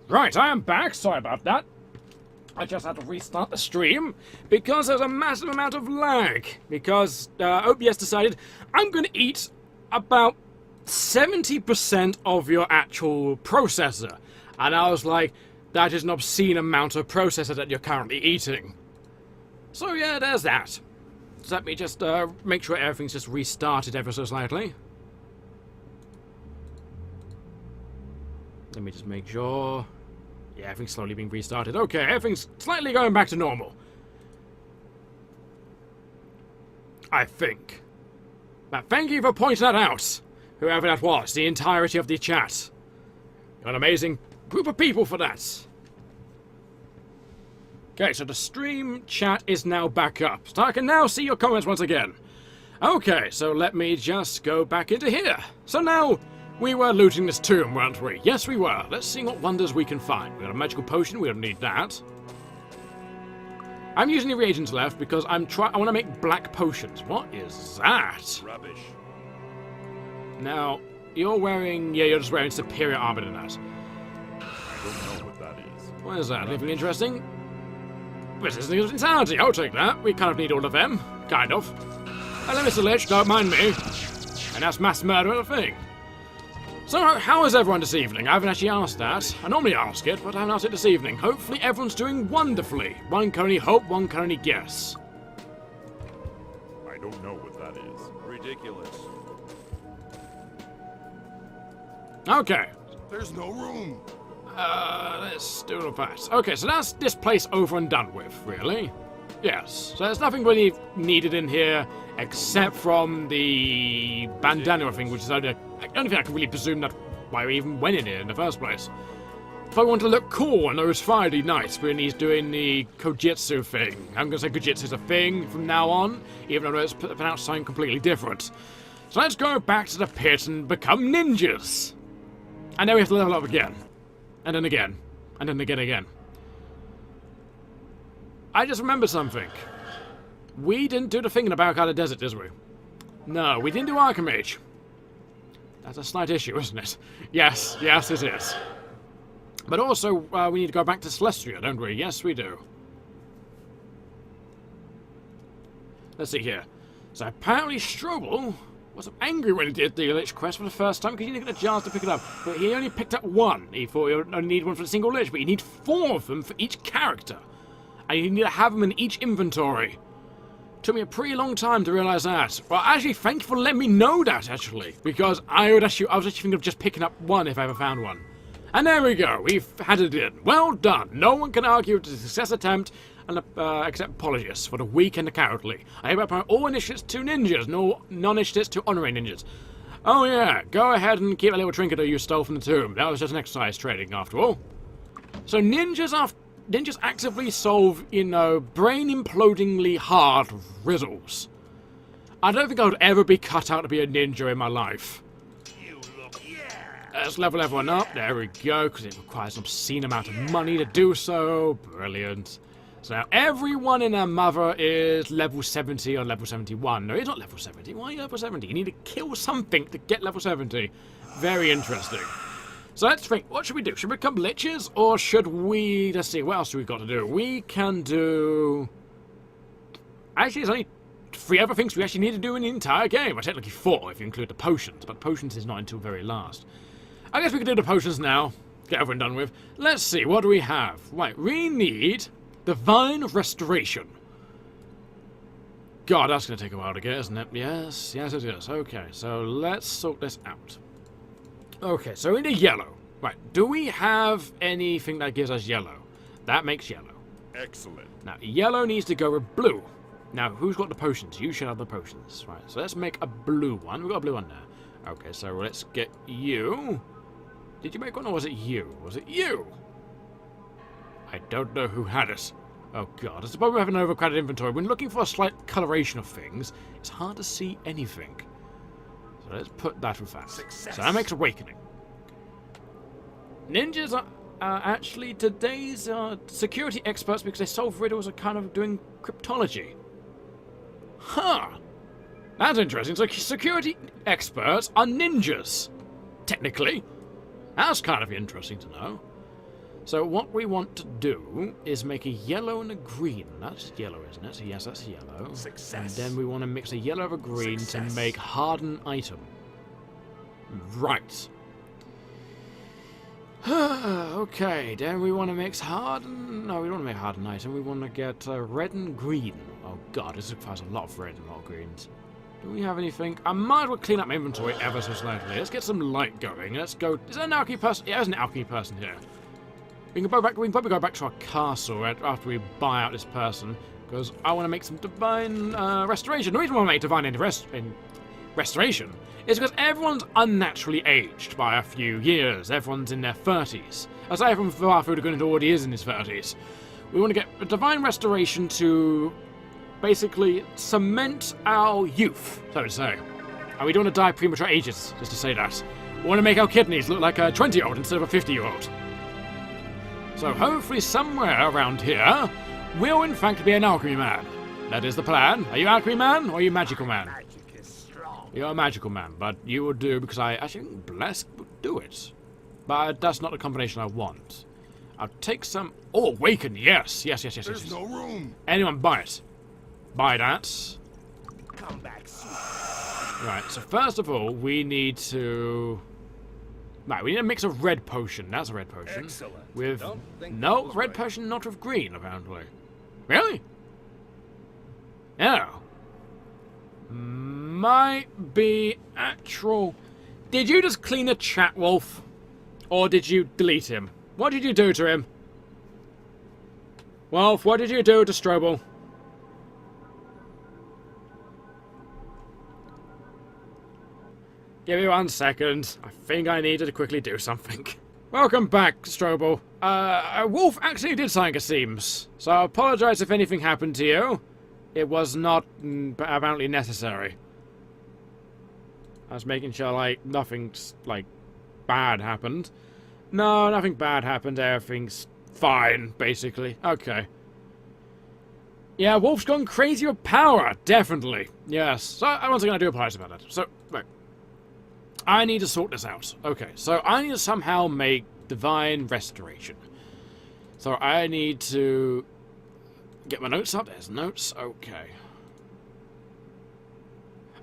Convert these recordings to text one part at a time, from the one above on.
Right, I am back. Sorry about that. I just had to restart the stream because there's a massive amount of lag. Because OBS decided I'm going to eat about 70% of your actual processor. And I was like, that is an obscene amount of processor that you're currently eating. So yeah, there's that. So let me just make sure everything's just restarted ever so slightly. Let me just make sure. Yeah, everything's slowly being restarted. Okay, everything's slightly going back to normal. I think. But thank you for pointing that out, whoever that was, the entirety of the chat. You're an amazing group of people for that. Okay, so the stream chat is now back up. So I can now see your comments once again. Okay, so let me just go back into here. So now, we were looting this tomb, weren't we? Yes, we were. Let's see what wonders we can find. We got a magical potion, we don't need that. I'm using the reagents left because I want to make black potions. What is that? Rubbish. Now, you're just wearing superior armor than that. I don't know what that is. What is that? Anything interesting? This is entirety. I'll take that. We kind of need all of them. Kind of. Hello, Mr. Lich. Don't mind me. And that's mass murder and a thing. So, how is everyone this evening? I haven't actually asked that. I normally ask it, but I haven't asked it this evening. Hopefully everyone's doing wonderfully. One can only hope, one can only guess. I don't know what that is. Ridiculous. Okay. There's no room. Let's do that. Okay, so that's this place over and done with, really. Yes. So there's nothing really needed in here, except from the bandana thing, which is the only thing I can really presume that why we even went in here in the first place. If I want to look cool on those Friday nights when he's doing the Kojitsu thing. I'm going to say Kojitsu's a thing from now on, even though it's pronounced something completely different. So let's go back to the pit and become ninjas. And then we have to level up again. And then again. And then again. I just remembered something. We didn't do the thing in the Barricada Desert, did we? No, we didn't do Archimage. That's a slight issue, isn't it? Yes, yes it is. But also, we need to go back to Celestia, don't we? Yes, we do. Let's see here. So apparently Strobel was angry when he did the Lich quest for the first time because he didn't get a chance to pick it up. But he only picked up one. He thought he only needed one for a single Lich, but you need 4 of them for each character. And you need to have them in each inventory. Took me a pretty long time to realise that. Well, actually, thank you for letting me know that, actually. Because I was actually thinking of just picking up one if I ever found one. And there we go. We've had it in. Well done. No one can argue with a success attempt and except apologists for the weak and the cowardly. I hereby promote all initiates to ninjas, no non-initiates to honorary ninjas. Oh yeah, go ahead and keep a little trinket you stole from the tomb. That was just an exercise training, after all. So ninjas actively solve, brain-implodingly hard riddles. I don't think I would ever be cut out to be a ninja in my life. You look, yeah. Let's level everyone up. There we go, because it requires an obscene amount of money to do so. Brilliant. So now everyone in our mother is level 70 or level 71. No, it's not level 70. Why are you level 70? You need to kill something to get level 70. Very interesting. So let's think, what should we do? Should we become liches, or should we... Let's see, what else do we got to do? We can do... Actually, there's only 3 other things we actually need to do in the entire game. Well, technically 4 if you include the potions, but potions is not until very last. I guess we can do the potions now. Get everyone done with. Let's see, what do we have? Right, we need Divine Restoration. God, that's going to take a while to get, isn't it? Yes, yes it is. Okay, so let's sort this out. Okay, so into yellow. Right, do we have anything that gives us yellow? That makes yellow. Excellent. Now, yellow needs to go with blue. Now, who's got the potions? You should have the potions. Right, so let's make a blue one. We've got a blue one there. Okay, so let's get you. Did you make one, or was it you? Was it you? I don't know who had it. Oh, God. It's the problem with having an overcrowded inventory. When looking for a slight coloration of things, it's hard to see anything. So let's put that with that. Success. So that makes Awakening. Ninjas are actually today's security experts because they solve riddles are kind of doing cryptology. Huh. That's interesting. So security experts are ninjas. Technically. That's kind of interesting to know. So what we want to do is make a yellow and a green. That's yellow, isn't it? Yes, that's yellow. Success. And then we want to mix a yellow and a green Success. to make harden item. Right. Okay, then we want to mix harden... No, we don't want to make harden item. We want to get red and green. Oh god, this requires a lot of red and a lot of greens. Do we have anything? I might as well clean up my inventory ever so slightly. Let's get some light going. Let's go... Is there an alchemy person? Yeah, there's an alchemy person here. We can probably go back to our castle after we buy out this person, because I want to make some divine restoration. The reason why I want to make divine restoration is because everyone's unnaturally aged by a few years. Everyone's in their 30s. Aside from Farfood, who already is in his 30s. We want to get a divine restoration to basically cement our youth, so to say. And we don't want to die premature ages, just to say that. We want to make our kidneys look like a 20-year-old instead of a 50-year-old. So hopefully somewhere around here will in fact be an alchemy man. That is the plan. Are you alchemy man or are you magical man? Magic is strong. You're a magical man, but you will do because I actually think Obelisk would do it. But that's not the combination I want. I'll take some... Oh, awaken, yes. Yes. There's no room. Anyone buy it. Buy that. Come back soon. Right, so first of all, we need to... Right, we need a mix of red potion. That's a red potion. Excellent. With... Don't think No, that was red right. potion not with green, apparently. Really? No. Might be actual... Did you just clean the chat, Wolf? Or did you delete him? What did you do to him? Wolf, what did you do to Strobel? Give me 1 second. I think I needed to quickly do something. Welcome back, Strobel. Wolf actually did something, it seems. So I apologize if anything happened to you. It was not apparently necessary. I was making sure, like, nothing, like, bad happened. No, nothing bad happened. Everything's fine, basically. Okay. Yeah, Wolf's gone crazy with power. Definitely. Yes. So, once again, I do apologize about that. So, right. I need to sort this out. Okay, so I need to somehow make divine restoration. So I need to get my notes up. There's notes. Okay.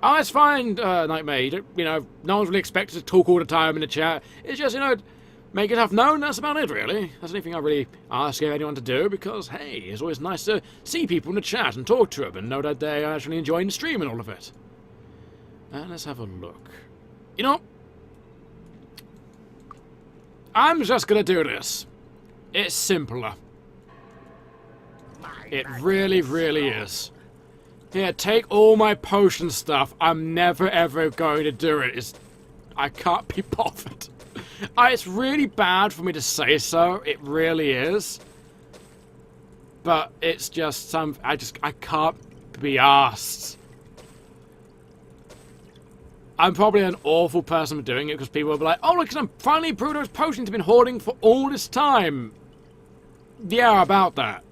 Oh, it's fine, Nightmare. You know, no one's really expected to talk all the time in the chat. It's just, you know, make yourself known. That's about it, really. That's anything I really ask anyone to do because, hey, it's always nice to see people in the chat and talk to them and know that they're actually enjoying the stream and all of it. Let's have a look. You know, I'm just gonna do this. It's simpler. It really, really is. Here, take all my potion stuff. I'm never, ever going to do it. I can't be bothered. It's really bad for me to say so. It really is. But it's just I can't be asked. I'm probably an awful person for doing it because people will be like, oh, look, I'm finally brewed those potions I've been hoarding for all this time. Yeah, about that.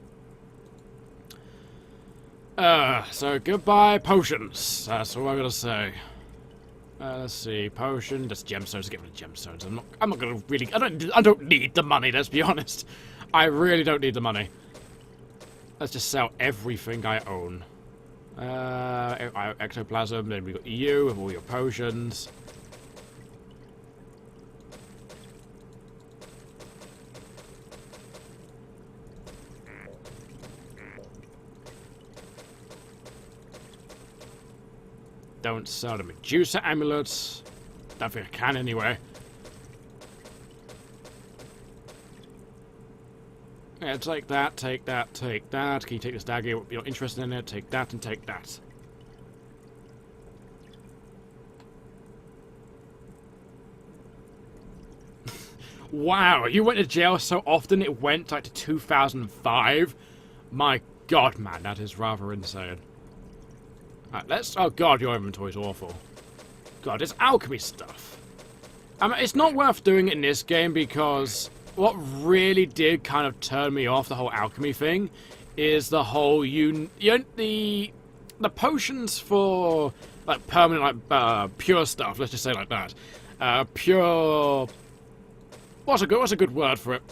So goodbye potions. That's all I'm gonna say. Let's see, potion, just gemstones. Get rid of gemstones. I'm not gonna really. I don't need the money. Let's be honest. I really don't need the money. Let's just sell everything I own. Ectoplasm, then we got you with all your potions. Don't sell the Medusa amulets. Don't think I can anyway. Yeah, take that, take that, take that. Can you take this dagger? You're interested in it? Take that and take that. Wow, you went to jail so often it went like to 2005? My god, man, that is rather insane. Alright, let's... Oh god, your inventory's awful. God, it's alchemy stuff. I mean, it's not worth doing it in this game because... What really did kind of turn me off the whole alchemy thing is the whole the potions for like permanent like pure stuff. Let's just say like that. Pure. What's a good word for it?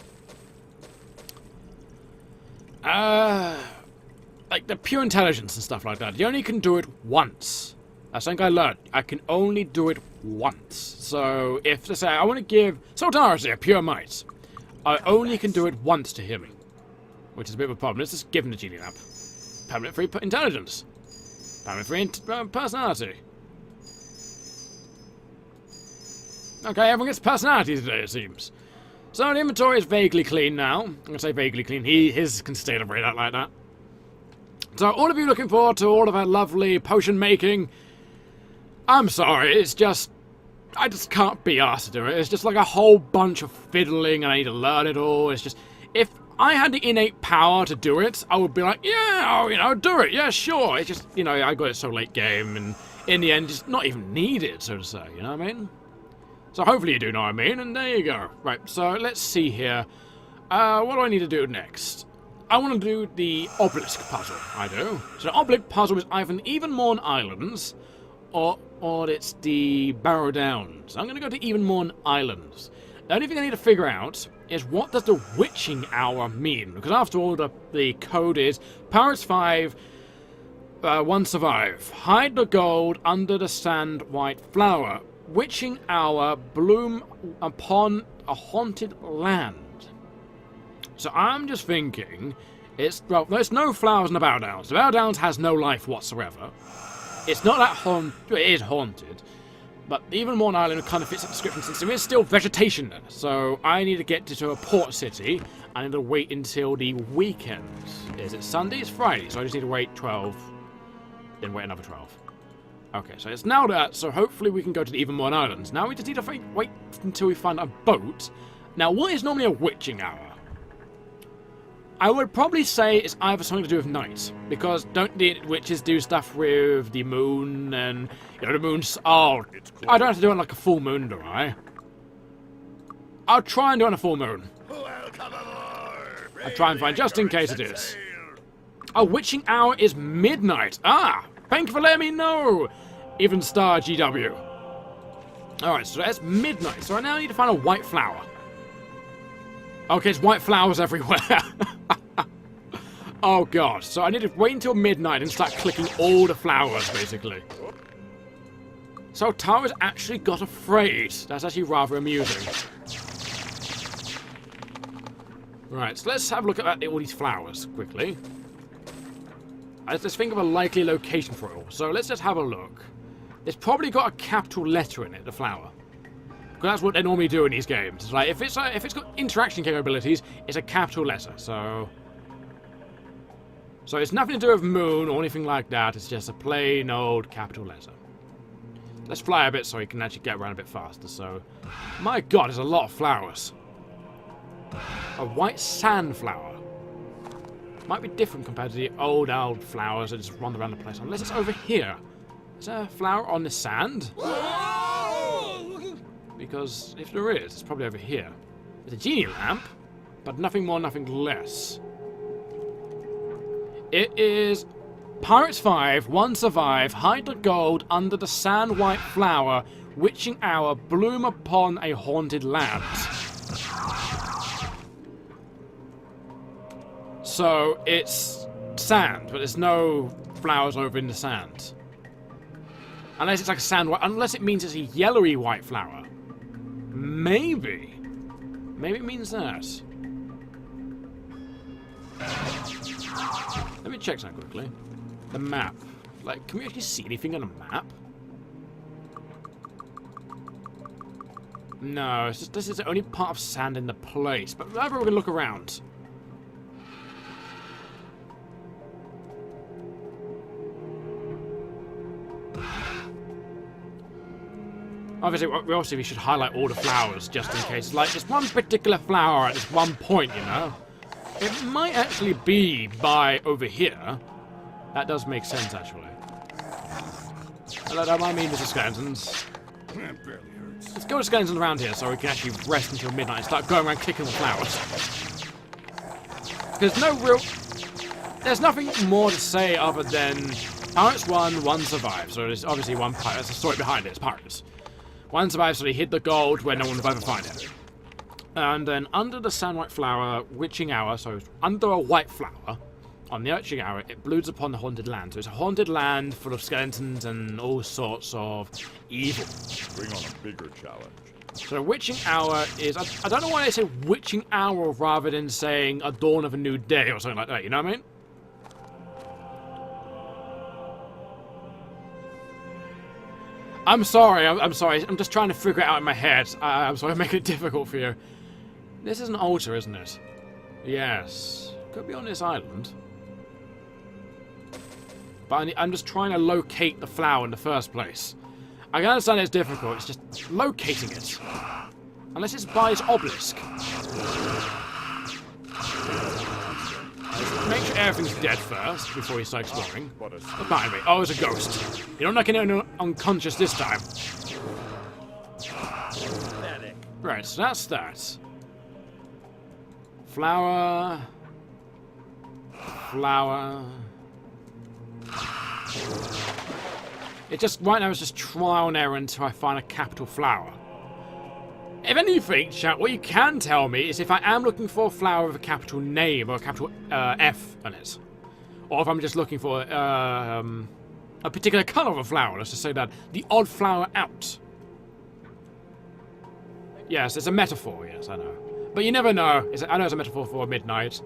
Like the pure intelligence and stuff like that. You only can do it once. That's something I learned. I can only do it once. So if, let's say, I want to give Sultan's pure might, I only can do it once to him, which is a bit of a problem. Let's just give him the genie lamp. Permanent free intelligence. Permanent free personality. Okay, everyone gets personality today, it seems. So the inventory is vaguely clean now. I'm going to say vaguely clean. His can stay right like that. So all of you looking forward to all of our lovely potion making, I'm sorry, it's just, I just can't be asked to do it. It's just like a whole bunch of fiddling and I need to learn it all. It's just, if I had the innate power to do it, I would be like, yeah, you know, do it, yeah, sure. It's just, you know, I got it so late game and in the end, just not even needed, so to say, you know what I mean? So hopefully you do know what I mean, and there you go. Right, so let's see here. What do I need to do next? I want to do the Obelisk puzzle, I do. So the Obelisk puzzle is either the Evenmorn Islands, or it's the Barrow Downs. I'm going to go to Evenmorn Islands. The only thing I need to figure out is what does the witching hour mean? Because after all, the code is Pirates 5, 1 survive. Hide the gold under the sand white flower. Witching hour, bloom upon a haunted land. So I'm just thinking, well, there's no flowers in the Barrow Downs. The Barrow Downs has no life whatsoever. It's not that it is haunted, but even Morn Island kind of fits the description since there is still vegetation there. So I need to get to a port city. I need to wait until the weekend. Is it Sunday? It's Friday, so I just need to wait 12, then wait another 12. Okay, so it's now that, so hopefully we can go to the Evenmorn Islands. Now we just need to wait until we find a boat. Now, what is normally a witching hour? I would probably say it's either something to do with night, because don't the witches do stuff with the moon and, you know, the moon's... Oh, I don't have to do it on like a full moon, do I? I'll try and do it on a full moon. I'll try and find, just in case it is. Oh, witching hour is midnight. Ah, thank you for letting me know. Even star GW. Alright, so that's midnight. So I now need to find a white flower. Okay, it's white flowers everywhere. Oh god, so I need to wait until midnight and start clicking all the flowers, basically. So Tara's actually got afraid. That's actually rather amusing. Right, so let's have a look at all these flowers, quickly. Let's think of a likely location for it all. So let's just have a look. It's probably got a capital letter in it, the flower. Because that's what they normally do in these games. It's like, if it's got interaction capabilities, it's a capital letter, so... So it's nothing to do with moon or anything like that, it's just a plain old capital letter. Let's fly a bit so we can actually get around a bit faster, so... My god, there's a lot of flowers. A white sandflower. Might be different compared to the old flowers that just run around the place, unless it's over here. Is there a flower on the sand? Because if there is, it's probably over here. There's a genie lamp, but nothing more, nothing less. It is Pirates 5, 1 survive, hide the gold under the sand white flower, witching hour, bloom upon a haunted land. So it's sand, but there's no flowers over in the sand. Unless it's like a sand white, unless it means it's a yellowy white flower. Maybe. Maybe it means that. Let me check something quickly. The map. Like, can we actually see anything on a map? No, it's just, this is the only part of sand in the place. But whenever we can look around. Obviously, we should highlight all the flowers just in case. Like, there's one particular flower at this one point, you know? It might actually be by over here. That does make sense, actually. Hello, don't mind me, Mr. Skeletons. Let's go to Skeletons around here so we can actually rest until midnight and start going around kicking the flowers. There's nothing more to say other than Pirates 1, 1 survives. So there's obviously one pirate. That's the story behind it. It's pirates. 1 survives, so they hid the gold where no one will ever find it. And then under the sand white flower, witching hour, so under a white flower, on the witching hour, it broods upon the haunted land. So it's a haunted land full of skeletons and all sorts of evil. Bring on a bigger challenge. So witching hour is, I don't know why they say witching hour rather than saying a dawn of a new day or something like that, you know what I mean? I'm sorry, I'm sorry, I'm just trying to figure it out in my head. I'm sorry, I'm making it difficult for you. This is an altar, isn't it? Yes. Could be on this island. But I'm just trying to locate the flower in the first place. I can understand it's difficult, it's just locating it. Unless it's by its obelisk. Make sure everything's dead first before you start exploring. Behind me. Oh, it's a ghost. You don't knock anyone unconscious this time. Right, so that's that. Flower. Flower. It just, right now it's just trial and error until I find a capital flower. If anything, chat, what you can tell me is if I am looking for a flower with a capital name or a capital F on it. Or if I'm just looking for a particular colour of a flower, let's just say that. The odd flower out. Yes, it's a metaphor, yes, I know. But you never know. I know it's a metaphor for midnight.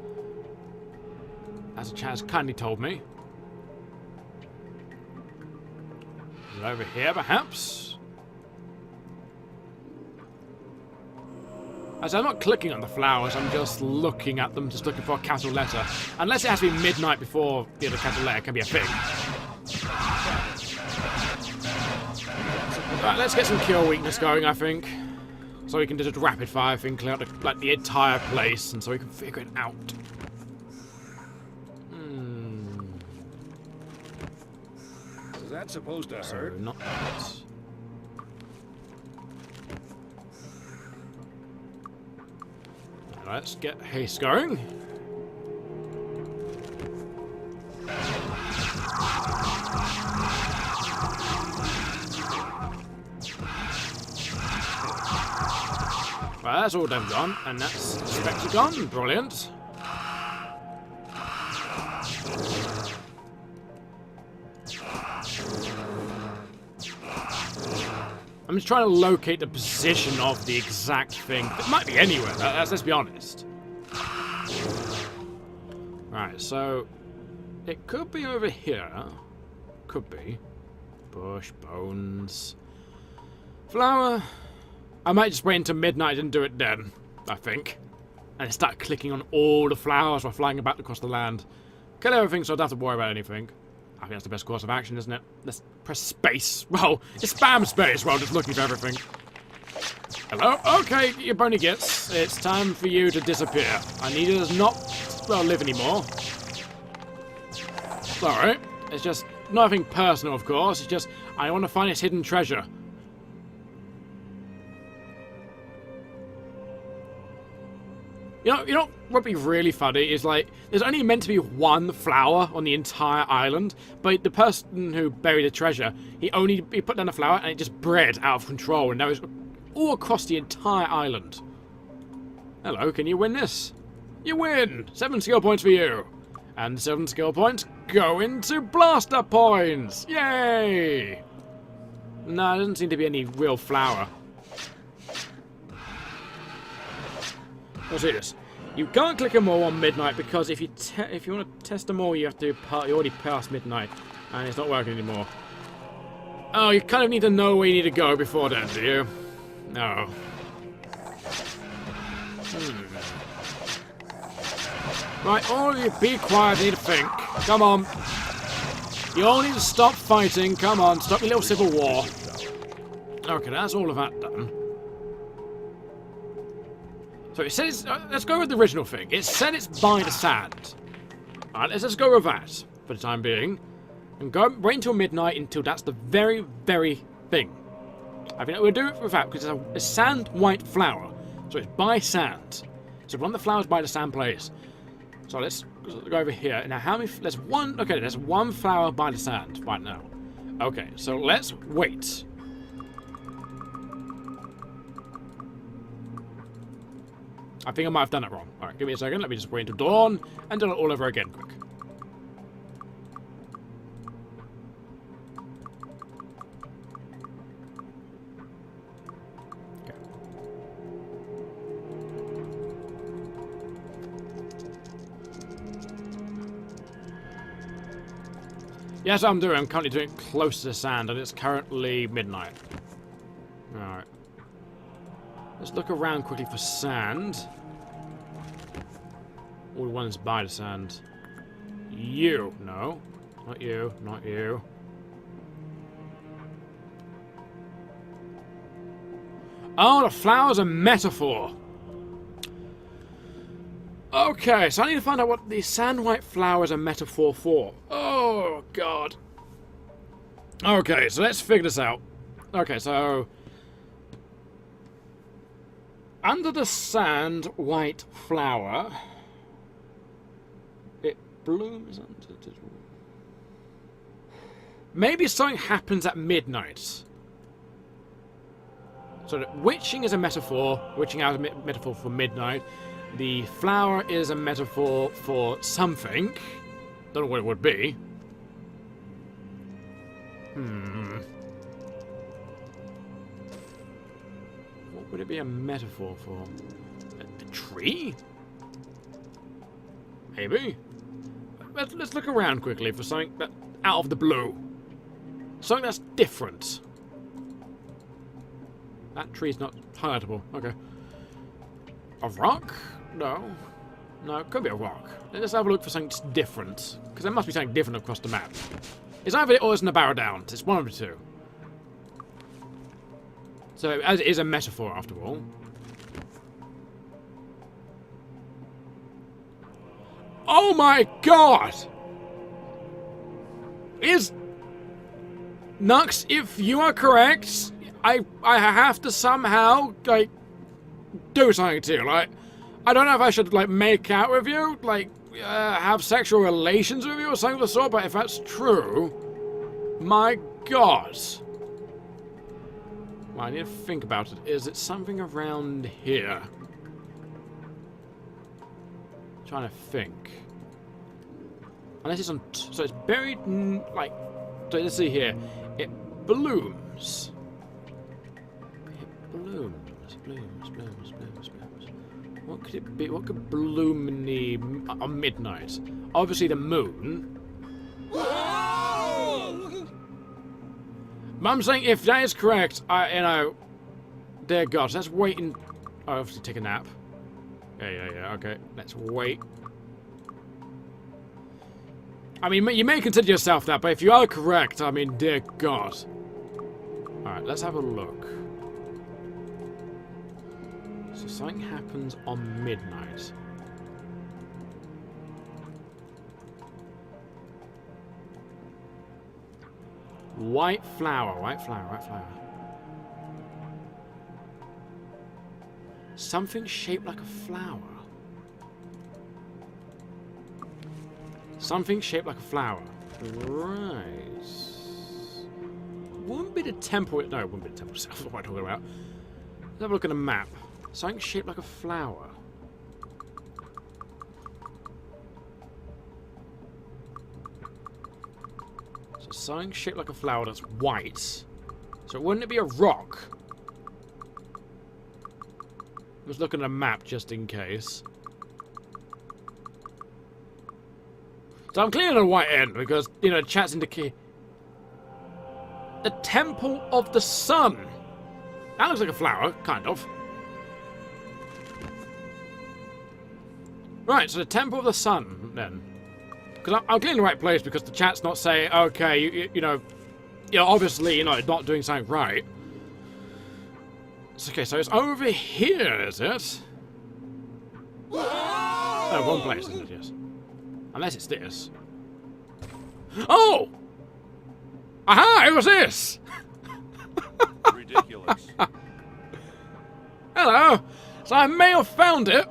As a chat has kindly told me. Is it over here, perhaps? As I'm not clicking on the flowers, I'm just looking at them, just looking for a capital letter. Unless it has to be midnight before the other capital letter can be a thing. Right, let's get some cure weakness going, I think. So we can just rapid fire thing, clear out like the entire place, and so we can figure it out. Is that supposed to So, hurt? not that. Let's get haste going. Well, that's all done gone, and that's expected gone. Brilliant. I'm just trying to locate the position of the exact thing. It might be anywhere, let's be honest. Right, so it could be over here. Could be. Bush, bones. Flower. I might just wait until midnight and do it then, I think. And start clicking on all the flowers while flying about across the land. Kill everything so I don't have to worry about anything. I think that's the best course of action, isn't it? Let's press space. Well, just spam space while just looking for everything. Hello? Okay, your bony gets. It's time for you to disappear. I need you to not, well, live anymore. Sorry. It's just nothing personal, of course. It's just, I want to find its hidden treasure. You know what would be really funny is, like, there's only meant to be one flower on the entire island, but the person who buried the treasure, he put down the flower and it just bred out of control, and now it's all across the entire island. Hello, can you win this? You win! 7 skill points for you. And 7 skill points go into blaster points! Yay! No, there doesn't seem to be any real flower. Let's see this. You can't click them all on midnight because if you want to test them all, you have to you already passed midnight, and it's not working anymore. Oh, you kind of need to know where you need to go before then, do you? No. Right, all of you, be quiet. I need to think. Come on. You all need to stop fighting. Come on, stop your little civil war. Okay, that's all of that done. So it says, let's go with the original thing. It said it's by the sand. Alright, let's just go with that for the time being. And wait until midnight until that's the very, very thing. I think we'll do it with that because it's a sand white flower. So it's by sand. So one of the flowers by the sand place. So let's go over here. Now how many, there's one, okay, there's one flower by the sand right now. Okay, so let's wait. I think I might have done it wrong. Alright, give me a second. Let me just wait until dawn and do it all over again quick. Okay. Yes, I'm currently doing it close to the sand, and it's currently midnight. Alright. Let's look around quickly for sand. All the ones by the sand. You. No. Not you. Not you. Oh, the flower's a metaphor. Okay, so I need to find out what the sand white flower is a metaphor for. Oh, God. Okay, so let's figure this out. Okay, so... under the sand white flower, it blooms under the... maybe something happens at midnight. So witching is a metaphor. Witching out is a metaphor for midnight. The flower is a metaphor for something. Don't know what it would be. What would it be a metaphor for? A tree? Maybe. Let's look around quickly for something that out of the blue. Something that's different. That tree's not highlightable. Okay. A rock? No. No, it could be a rock. Let's have a look for something that's different. Because there must be something different across the map. It's either it or it's in the barrow downs. It's one of the two. So, as it is a metaphor, after all. Oh my god! Nux, if you are correct, I have to somehow, like, do something to you. Like, I don't know if I should, like, make out with you, like, have sexual relations with you or something of the sort, but if that's true, my god. Well, I need to think about it. Is it something around here? I'm trying to think. Unless it's on... so it's buried in, like... so let's see here. It blooms. It blooms. Blooms. What could it be? What could bloom in the... on midnight? Obviously the moon. I'm saying if that is correct, dear gosh, let's wait and... oh, obviously take a nap. Yeah, okay. Let's wait. I mean, you may consider yourself that, but if you are correct, I mean, dear God. Alright, let's have a look. So something happens on midnight. White flower. Something shaped like a flower. Something shaped like a flower. Right. Wouldn't be the temple... no, it wouldn't be the temple itself. What am I talking about? Let's have a look at a map. Something shaped like a flower. So something shaped like a flower that's white. So wouldn't it be a rock? I was looking at a map just in case. So I'm clearing the white end because, you know, chat's indicate the Temple of the Sun. That looks like a flower, kind of. Right, so the Temple of the Sun, then. Because I'm clearing the right place because the chat's not saying, okay, you know, obviously, you know, not doing something right. It's okay, so it's over here, is it? Oh, wrong place, isn't it? Yes. Unless it's this. Oh! Aha! It was this! Ridiculous. Hello! So I may have found it.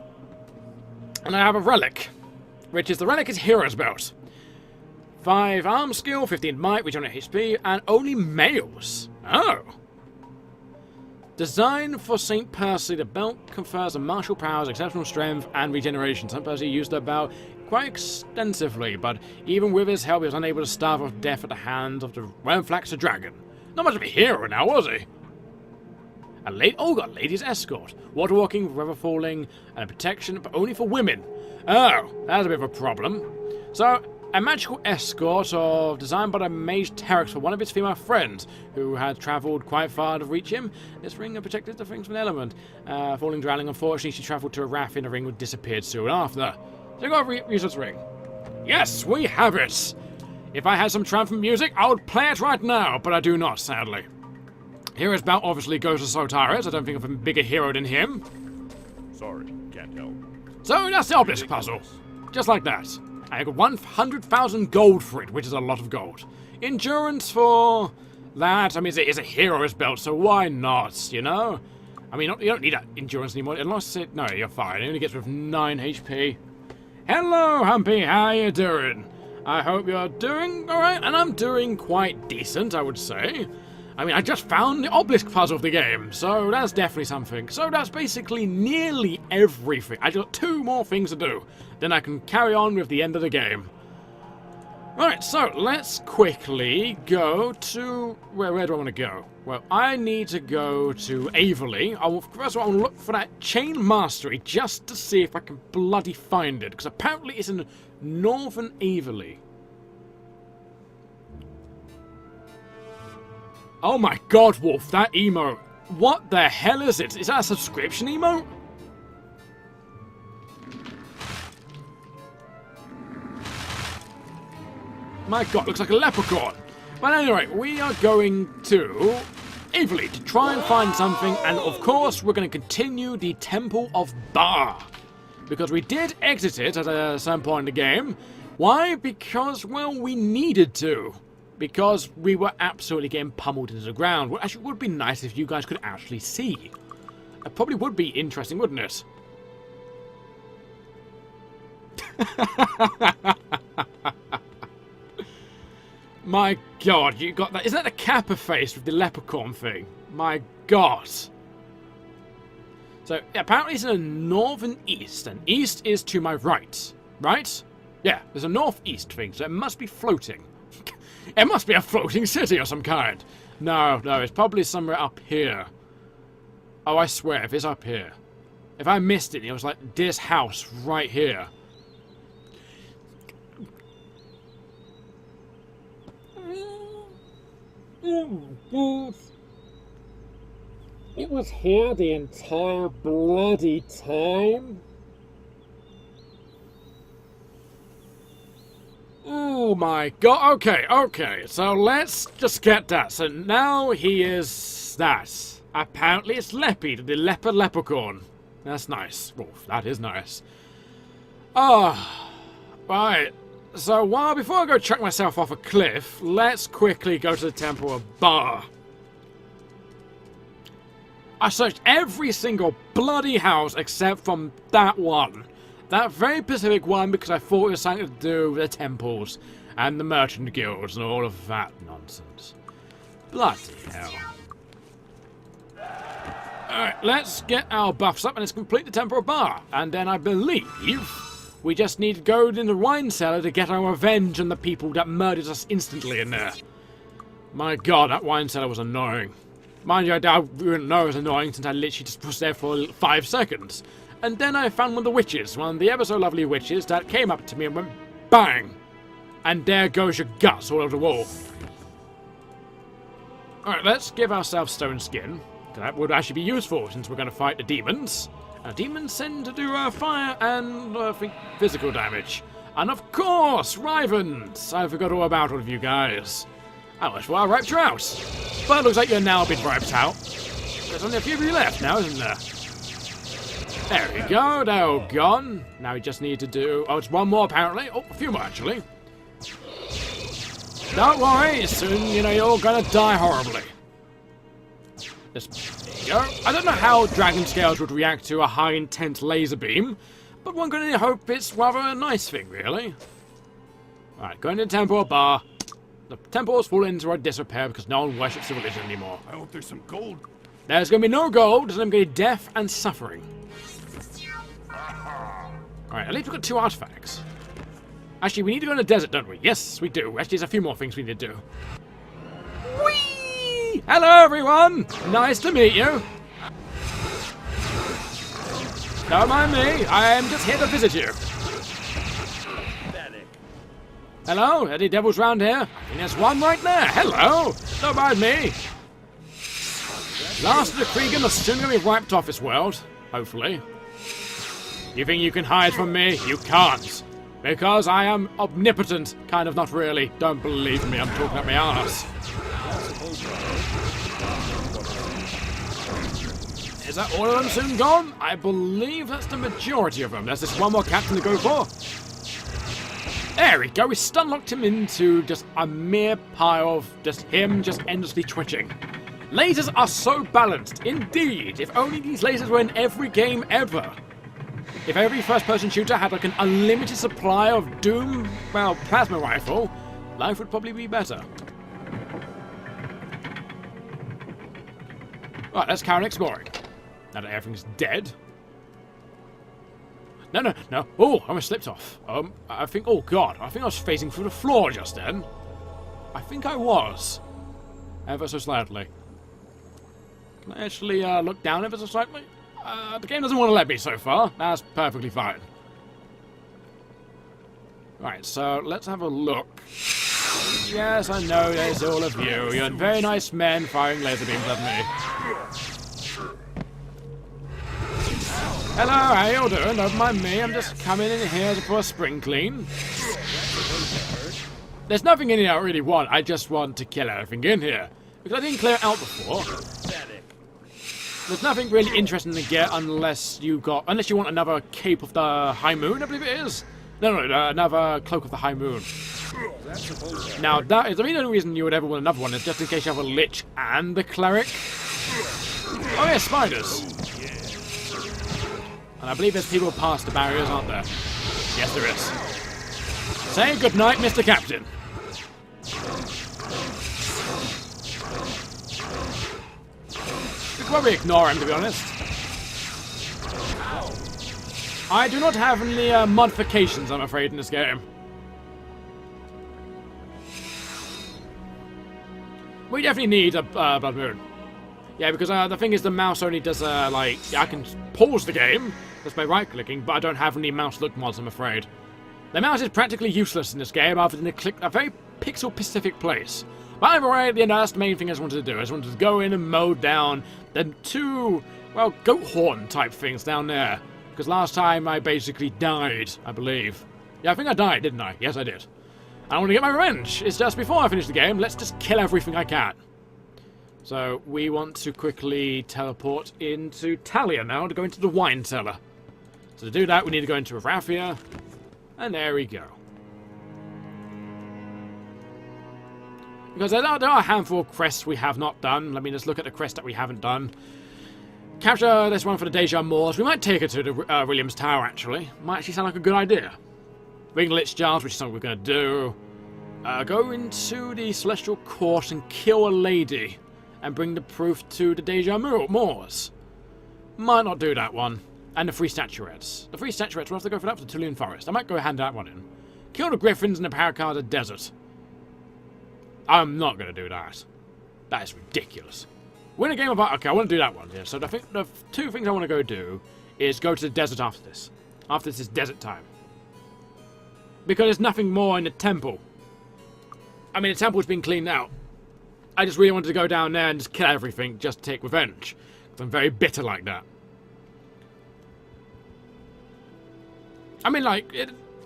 And I have a relic. Which is the relic is Hero's Belt. 5 arm skill, 15 might, regenerate HP, and only males. Oh. Designed for St. Percy, the belt confers on martial powers, exceptional strength, and regeneration. St. Percy used the belt quite extensively, but even with his help, he was unable to starve off death at the hands of the Renflaxer dragon. Not much of a hero now, was he? Got a lady's escort. Water walking, river falling, and protection, but only for women. Oh, that's a bit of a problem. So, a magical escort designed by the mage Terex for one of his female friends, who had travelled quite far to reach him. This ring had protected the things from the element. Falling, drowning, unfortunately, she travelled to Erathia and the ring disappeared soon after. So, got a resource ring. Yes, we have it! If I had some triumphant music, I would play it right now, but I do not, sadly. Hero's belt obviously goes to Sotaris. I don't think of a bigger hero than him. Sorry, can't help. So that's the Obelisk puzzle. Just like that. I got 100,000 gold for it, which is a lot of gold. Endurance for that. I mean, it's a hero's belt, so why not, you know? I mean, you don't need that endurance anymore. Unless it... No, you're fine. It only gets rid of 9 HP. Hello, Humpy. How you doing? I hope you're doing alright, and I'm doing quite decent, I would say. I mean, I just found the Obelisk puzzle of the game, so that's definitely something. So that's basically nearly everything. I just got 2 more things to do. Then I can carry on with the end of the game. Right, so let's quickly go to... Where do I want to go? Well, I need to go to Averley. First of all, I want to look for that Chain Mastery just to see if I can bloody find it. Because apparently it's in Northern Averley. Oh my god, Wolf, that emote. What the hell is it? Is that a subscription emote? My god, looks like a leprechaun. But anyway, we are going to Averley to try and find something, and of course we're going to continue the Temple of Ba. Because we did exit it at some point in the game. Why? Because, well, we needed to. Because we were absolutely getting pummeled into the ground. Well, actually, it would be nice if you guys could actually see. It probably would be interesting, wouldn't it? My god, you got that. Is that the Kappa face with the leprechaun thing? My god. So, yeah, apparently it's in the northern east, and east is to my right. Right? Yeah, there's a northeast thing, so it must be floating. It must be a floating city of some kind. No, it's probably somewhere up here. Oh, I swear, if it's up here. If I missed it, it was like this house right here. It was here the entire bloody time. Oh my god, okay, so let's just get that. So now he is that. Apparently it's Leppy, the leprechaun. That's nice. Wolf, that is nice. Right. So before I go chuck myself off a cliff, let's quickly go to the Temple of Ba. I searched every single bloody house except from that one. That very specific one, because I thought it was something to do with the temples and the merchant guilds and all of that nonsense. Bloody hell. Alright, let's get our buffs up and let's complete the Temple of Ba. And then I believe we just need to go in the wine cellar to get our revenge on the people that murdered us instantly in there. My god, that wine cellar was annoying. Mind you, I wouldn't know it was annoying since I literally just was there for 5 seconds. And then I found one of the witches, one of the ever so lovely witches that came up to me and went bang! And there goes your guts all over the wall. Alright, let's give ourselves stone skin. That would actually be useful since we're going to fight the demons. And demons tend to do fire and physical damage. And of course, Rivens! I forgot all about all of you guys. I wish I wiped you out. But it looks like you're now been wiped out. There's only a few of you left now, isn't there? There we go, they're all gone. Now we just need to do... Oh, it's one more apparently. Oh, a few more actually. Don't worry, soon, you're all gonna die horribly. There you go. I don't know how dragon scales would react to a high intense laser beam, but one can only hope it's rather a nice thing, really. Alright, going to the Temple of Ba. The temples fall into disrepair because no one worships the religion anymore. I hope there's some gold There's going to be no gold, there's going to be death and suffering. Alright, at least we've got 2 artifacts. Actually, we need to go in the desert, don't we? Yes, we do. Actually, there's a few more things we need to do. Whee! Hello, everyone! Nice to meet you. Don't mind me, I am just here to visit you. Hello, any devils round here? I think there's one right there. Hello! Don't mind me. Last of the Kriegan are soon going to be wiped off this world. Hopefully. You think you can hide from me? You can't. Because I am omnipotent. Kind of, not really. Don't believe me, I'm talking up my arse. Is that all of them soon gone? I believe that's the majority of them. There's just one more captain to go for. There we go, we stun-locked him into just a mere pile of just him just endlessly twitching. Lasers are so balanced, indeed. If only these lasers were in every game ever. If every first-person shooter had like an unlimited supply of Doom, well, plasma rifle, life would probably be better. Right, let's carry on exploring. Now that everything's dead. No. Oh, I almost slipped off. I think, oh god, I think I was facing through the floor just then. I think I was. Ever so slightly. Can I actually look down ever so slightly? The game doesn't want to let me so far. That's perfectly fine. Right, so let's have a look. Yes, I know there's all of you. You're very nice men firing laser beams at me. Hello, how you all doing? Don't mind me, I'm just coming in here for a spring clean. There's nothing in here I really want, I just want to kill everything in here. Because I didn't clear it out before. There's nothing really interesting to get unless you want another Cape of the High Moon, I believe it is. No, another Cloak of the High Moon. Now, that is the only reason you would ever want another one is just in case you have a Lich and the Cleric. Oh yeah, spiders. And I believe there's people past the barriers, aren't there? Yes, there is. Say goodnight, Mr. Captain. We could probably ignore him, to be honest. I do not have any modifications, I'm afraid, in this game. We definitely need a Blood Moon. Yeah, because the thing is, the mouse only does, I can pause the game just by right-clicking, but I don't have any mouse look mods, I'm afraid. The mouse is practically useless in this game other than to click a very pixel-specific place. But anyway, that's the main thing I just wanted to do. I just wanted to go in and mow down the 2, well, goat horn type things down there. Because last time I basically died, I believe. Yeah, I think I died, didn't I? Yes, I did. I want to get my revenge. It's just before I finish the game, let's just kill everything I can. So, we want to quickly teleport into Talia now to go into the wine cellar. So to do that, we need to go into Erathia. And there we go. Because there are a handful of quests we have not done. Let me just look at the quest that we haven't done. Capture this one for the Deja Moors. We might take her to the Williams Tower, actually. Might actually sound like a good idea. Ring the Lich Jars, which is something we're going to do. Go into the Celestial Court and kill a lady. And bring the proof to the Deja Moors. Might not do that one. And the 3 statuettes. The 3 statuettes, we'll have to go for that for the Tulian Forest. I might go hand that one in. Kill the Griffins in the Paracada Desert. I'm not going to do that. That is ridiculous. Win a game of... Okay, I want to do that one. Yeah, so the 2 things I want to go do is go to the desert after this. After this is desert time. Because there's nothing more in the temple. I mean, the temple's been cleaned out. I just really wanted to go down there and just kill everything, just to take revenge. Because I'm very bitter like that. I mean, like,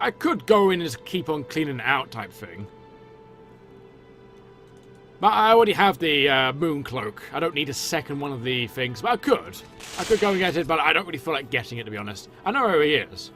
I could go in and just keep on cleaning it out type thing. But I already have the moon cloak. I don't need a second one of the things, but I could. I could go and get it, but I don't really feel like getting it, to be honest. I know where he is.